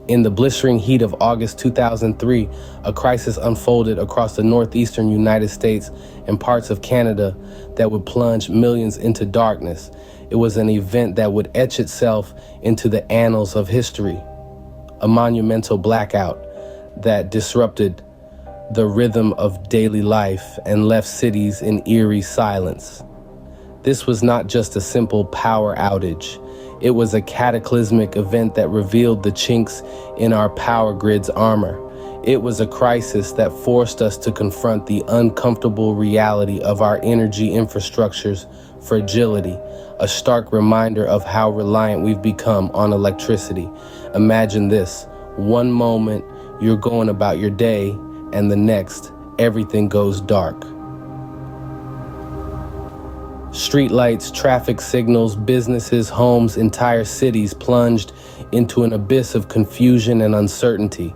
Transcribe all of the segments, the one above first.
In the blistering heat of August 2003, a crisis unfolded across the northeastern United States and parts of Canada that would plunge millions into darkness. It was an event that would etch itself into the annals of history, a monumental blackout that disrupted the rhythm of daily life and left cities in eerie silence. This was not just a simple power outage. It was a cataclysmic event that revealed the chinks in our power grid's armor. It was a crisis that forced us to confront the uncomfortable reality of our energy infrastructure's fragility, a stark reminder of how reliant we've become on electricity. Imagine this: one moment you're going about your day, and the next, everything goes dark. Streetlights, traffic signals, businesses, homes, entire cities plunged into an abyss of confusion and uncertainty.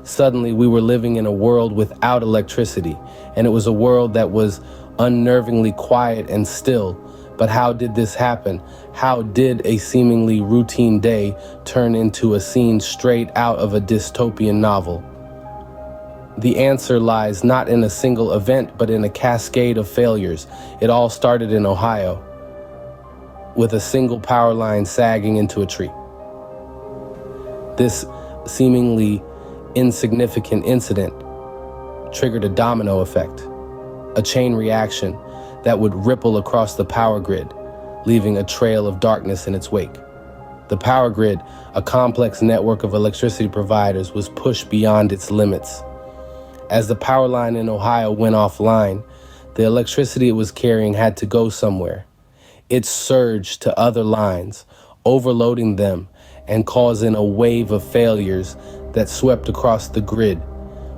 Suddenly, we were living in a world without electricity, and it was a world that was unnervingly quiet and still. But how did this happen? How did a seemingly routine day turn into a scene straight out of a dystopian novel? The answer lies not in a single event, but in a cascade of failures. It all started in Ohio, with a single power line sagging into a tree. This seemingly insignificant incident triggered a domino effect, a chain reaction that would ripple across the power grid, leaving a trail of darkness in its wake. The power grid, a complex network of electricity providers, was pushed beyond its limits. As the power line in Ohio went offline, the electricity it was carrying had to go somewhere. It surged to other lines, overloading them and causing a wave of failures that swept across the grid.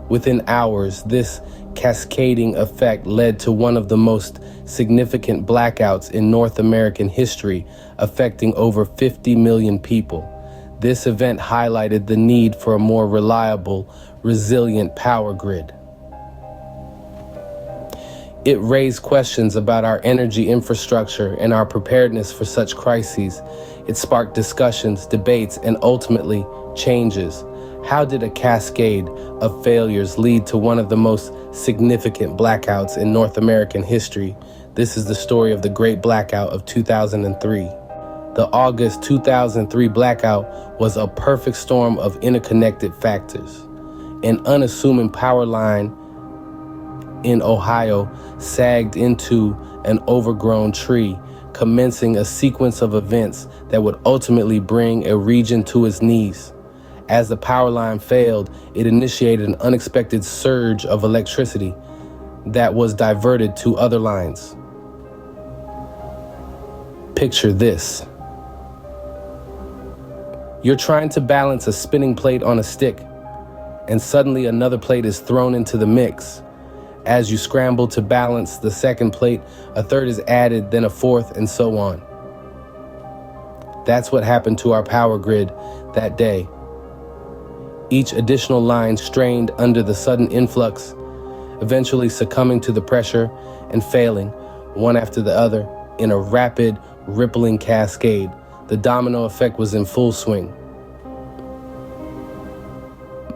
Within hours, this cascading effect led to one of the most significant blackouts in North American history, affecting over 50 million people. This event highlighted the need for a more reliable, resilient power grid. It raised questions about our energy infrastructure and our preparedness for such crises. It sparked discussions, debates, and ultimately changes. How did a cascade of failures lead to one of the most significant blackouts in North American history? This is the story of the Great Blackout of 2003. The August 2003 blackout was a perfect storm of interconnected factors. An unassuming power line in Ohio sagged into an overgrown tree, commencing a sequence of events that would ultimately bring a region to its knees. As the power line failed, it initiated an unexpected surge of electricity that was diverted to other lines. Picture this. You're trying to balance a spinning plate on a stick, and suddenly another plate is thrown into the mix. As you scramble to balance the second plate, a third is added, then a fourth, and so on. That's what happened to our power grid that day. Each additional line strained under the sudden influx, eventually succumbing to the pressure and failing, one after the other, in a rapid, rippling cascade. The domino effect was in full swing.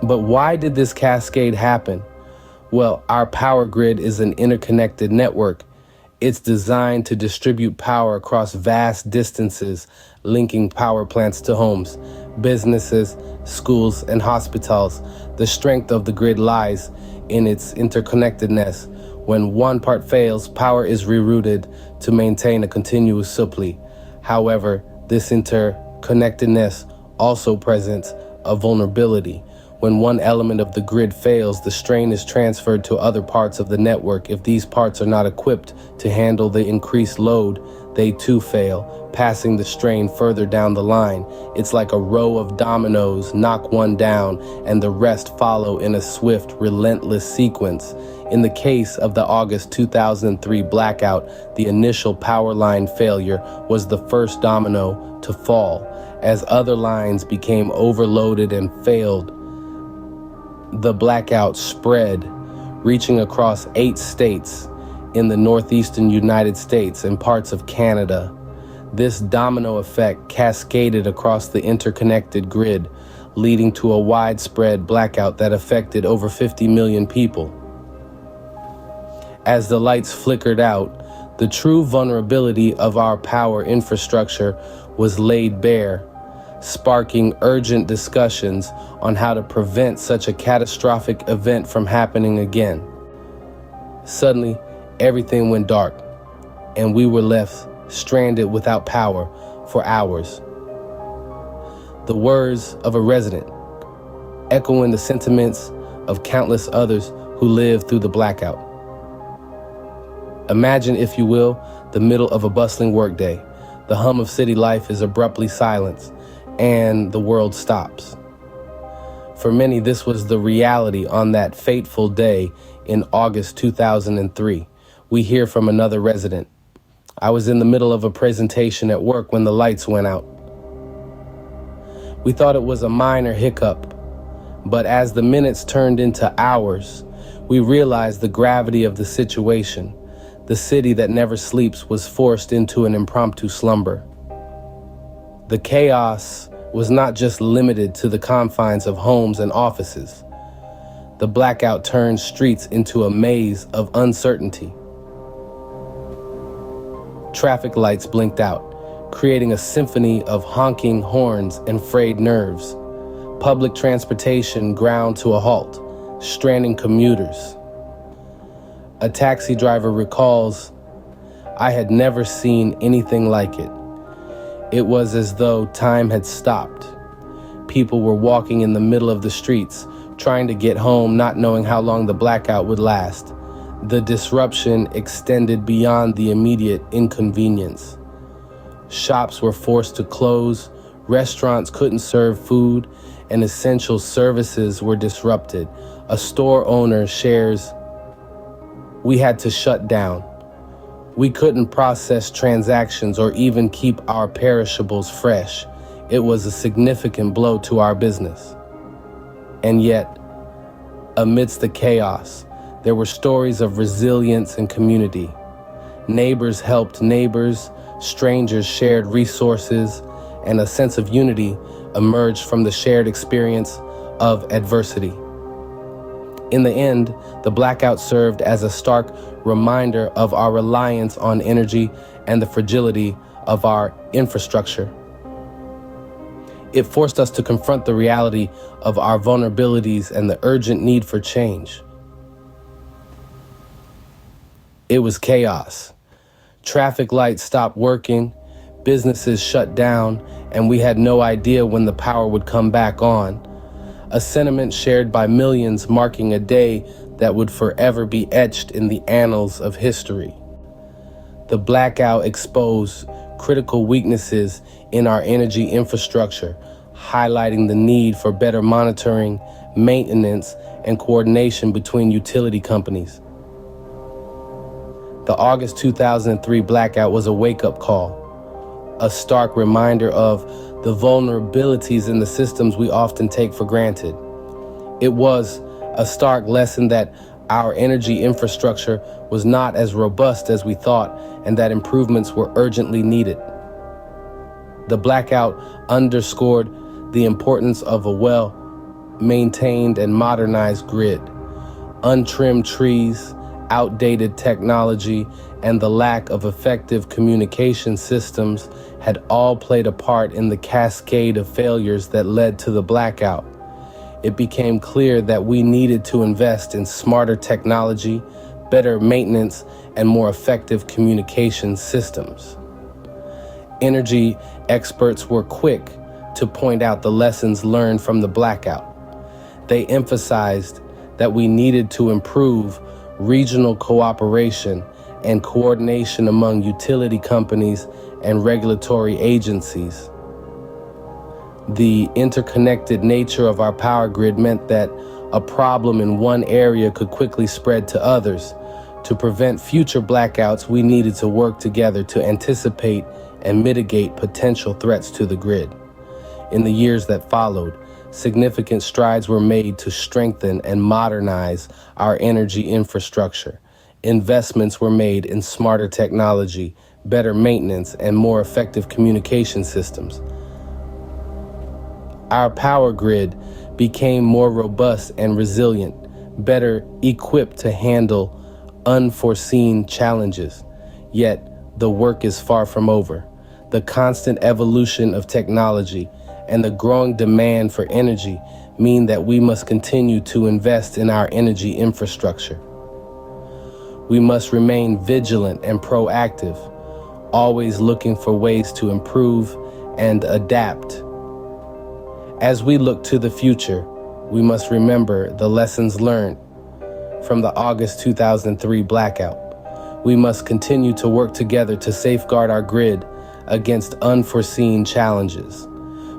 But why did this cascade happen? Well, our power grid is an interconnected network. It's designed to distribute power across vast distances, linking power plants to homes, businesses, schools, and hospitals. The strength of the grid lies in its interconnectedness. When one part fails, power is rerouted to maintain a continuous supply. However, this interconnectedness also presents a vulnerability. When one element of the grid fails, the strain is transferred to other parts of the network. If these parts are not equipped to handle the increased load, they too fail, passing the strain further down the line. It's like a row of dominoes. Knock one down, and the rest follow in a swift, relentless sequence. In the case of the August 2003 blackout, the initial power line failure was the first domino to fall. As other lines became overloaded and failed, the blackout spread, reaching across 8 states in the northeastern United States and parts of Canada. This domino effect cascaded across the interconnected grid, leading to a widespread blackout that affected over 50 million people. As the lights flickered out, the true vulnerability of our power infrastructure was laid bare, sparking urgent discussions on how to prevent such a catastrophic event from happening again. Suddenly, everything went dark, and we were left stranded without power for hours. The words of a resident, echoing the sentiments of countless others who lived through the blackout. Imagine, if you will, the middle of a bustling workday. The hum of city life is abruptly silenced, and the world stops. For many, this was the reality on that fateful day in August 2003. We hear from another resident. I was in the middle of a presentation at work when the lights went out. We thought it was a minor hiccup, but as the minutes turned into hours, we realized the gravity of the situation. The city that never sleeps was forced into an impromptu slumber. The chaos was not just limited to the confines of homes and offices. The blackout turned streets into a maze of uncertainty. Traffic lights blinked out, creating a symphony of honking horns and frayed nerves. Public transportation ground to a halt, stranding commuters. A taxi driver recalls, "I had never seen anything like it. It was as though time had stopped. People were walking in the middle of the streets, trying to get home, not knowing how long the blackout would last. The disruption extended beyond the immediate inconvenience. Shops were forced to close, restaurants couldn't serve food, and essential services were disrupted." A store owner shares, "We had to shut down. We couldn't process transactions or even keep our perishables fresh. It was a significant blow to our business." And yet, amidst the chaos, there were stories of resilience and community. Neighbors helped neighbors, strangers shared resources, and a sense of unity emerged from the shared experience of adversity. In the end, the blackout served as a stark reminder of our reliance on energy and the fragility of our infrastructure. It forced us to confront the reality of our vulnerabilities and the urgent need for change. It was chaos. Traffic lights stopped working, businesses shut down, and we had no idea when the power would come back on. A sentiment shared by millions, marking a day that would forever be etched in the annals of history. The blackout exposed critical weaknesses in our energy infrastructure, highlighting the need for better monitoring, maintenance, and coordination between utility companies. The August 2003 blackout was a wake-up call, a stark reminder of the vulnerabilities in the systems we often take for granted. It was a stark lesson that our energy infrastructure was not as robust as we thought, and that improvements were urgently needed. The blackout underscored the importance of a well-maintained and modernized grid. Untrimmed trees, outdated technology, and the lack of effective communication systems had all played a part in the cascade of failures that led to the blackout. It became clear that we needed to invest in smarter technology, better maintenance, and more effective communication systems. Energy experts were quick to point out the lessons learned from the blackout. They emphasized that we needed to improve regional cooperation and coordination among utility companies and regulatory agencies. The interconnected nature of our power grid meant that a problem in one area could quickly spread to others. To prevent future blackouts, we needed to work together to anticipate and mitigate potential threats to the grid. In the years that followed, significant strides were made to strengthen and modernize our energy infrastructure. Investments were made in smarter technology, better maintenance, and more effective communication systems. Our power grid became more robust and resilient, better equipped to handle unforeseen challenges. Yet, the work is far from over. The constant evolution of technology and the growing demand for energy mean that we must continue to invest in our energy infrastructure. We must remain vigilant and proactive, always looking for ways to improve and adapt. As we look to the future, we must remember the lessons learned from the August 2003 blackout. We must continue to work together to safeguard our grid against unforeseen challenges.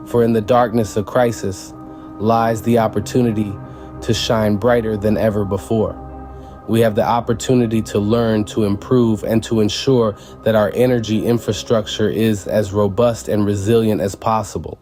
For in the darkness of crisis lies the opportunity to shine brighter than ever before. We have the opportunity to learn, to improve, and to ensure that our energy infrastructure is as robust and resilient as possible.